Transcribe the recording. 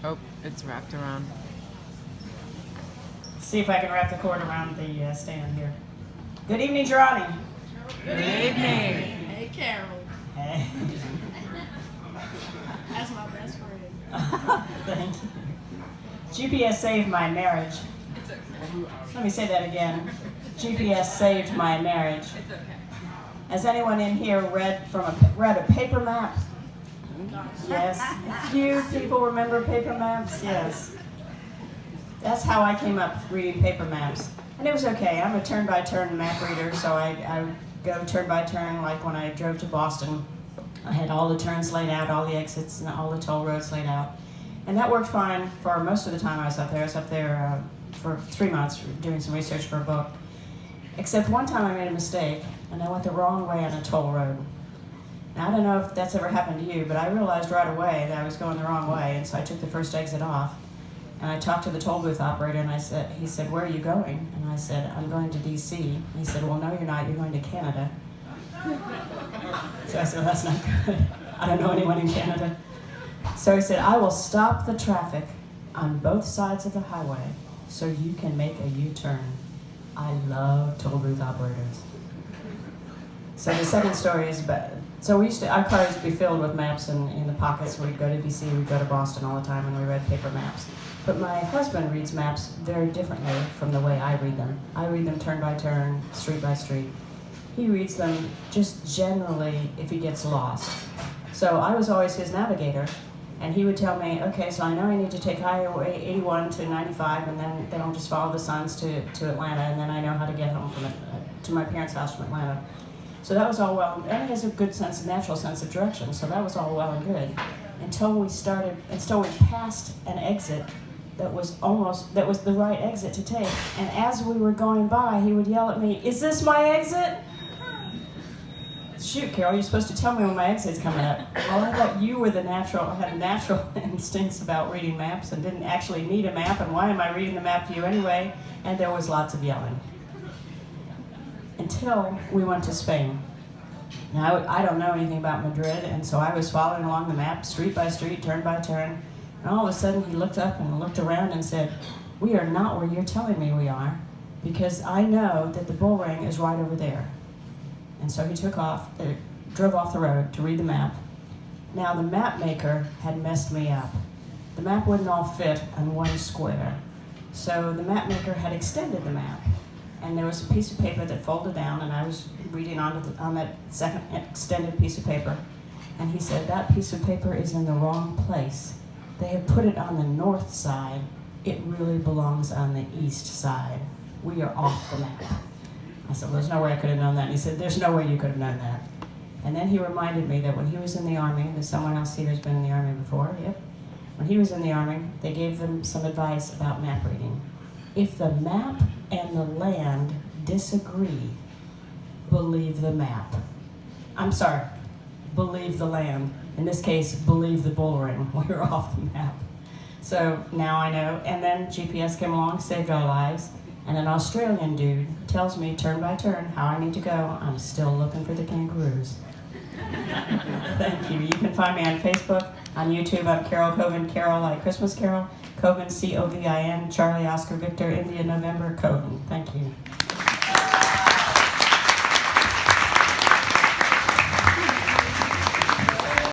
Oh, it's wrapped around. See if I can wrap the cord around the stand here. Good evening, Gerani. Good evening. Hey, Carol. Hey. That's my best friend. Thank you. GPS saved my marriage. Let me say that again. GPS saved my marriage. Has anyone in here read a paper map? Yes. A few people remember paper maps? Yes. That's how I came up reading paper maps. And it was okay. I'm a turn-by-turn map reader, so I go turn-by-turn. Like when I drove to Boston, I had all the turns laid out, all the exits, and all the toll roads laid out. And that worked fine for most of the time I was up there. I was up there for 3 months doing some research for a book. Except one time I made a mistake, and I went the wrong way on a toll road. Now, I don't know if that's ever happened to you, but I realized right away that I was going the wrong way, and so I took the first exit off. And I talked to the toll booth operator, and he said, "Where are you going?" And I said, "I'm going to D.C." And he said, "Well, no, you're not. You're going to Canada." So I said, "Well, that's not good. I don't know anyone in Canada." So he said, "I will stop the traffic on both sides of the highway so you can make a U-turn." I love toll booth operators. So the second story is so our cars used to be filled with maps in the pockets. We'd go to DC, we'd go to Boston all the time, and we read paper maps. But my husband reads maps very differently from the way I read them. I read them turn by turn, street by street. He reads them just generally if he gets lost. So I was always his navigator, and he would tell me, okay, so I know I need to take Highway 81 to 95, and then I'll just follow the Suns to Atlanta, and then I know how to get home to my parents' house from Atlanta. So that was all well, and he has a good natural sense of direction, so that was all well and good. Until we passed an exit that was the right exit to take, and as we were going by, he would yell at me, "Is this my exit?" Shoot, Carol, you're supposed to tell me when my exit's coming up. Well, I thought you were had natural instincts about reading maps and didn't actually need a map, and why am I reading the map to you anyway? And there was lots of yelling. Until we went to Spain. Now, I don't know anything about Madrid, and so I was following along the map, street by street, turn by turn, and all of a sudden he looked up and looked around and said, "We are not where you're telling me we are, because I know that the bull ring is right over there." And so he drove off the road to read the map. Now, the map maker had messed me up. The map wouldn't all fit on one square. So the map maker had extended the map. And there was a piece of paper that folded down, and I was reading on that second extended piece of paper. And he said, "That piece of paper is in the wrong place. They have put it on the north side. It really belongs on the east side. We are off the map." I said, "Well, there's no way I could have known that." And he said, "There's no way you could have known that." And then he reminded me that when he was in the Army, there's someone else here who's been in the Army before, yep. When he was in the Army, they gave them some advice about map reading. If the map and the land disagree, believe the map. I'm sorry, believe the land. In this case, believe the bull ring. We're off the map. So now I know. And then GPS came along, saved our lives. And an Australian dude tells me turn by turn how I need to go. I'm still looking for the kangaroos. Thank you. You can find me on Facebook, on YouTube. I'm Carol Covin, Carol like Christmas Carol. Covin, C-O-V-I-N, Charlie Oscar Victor, India November, Covin. Thank you.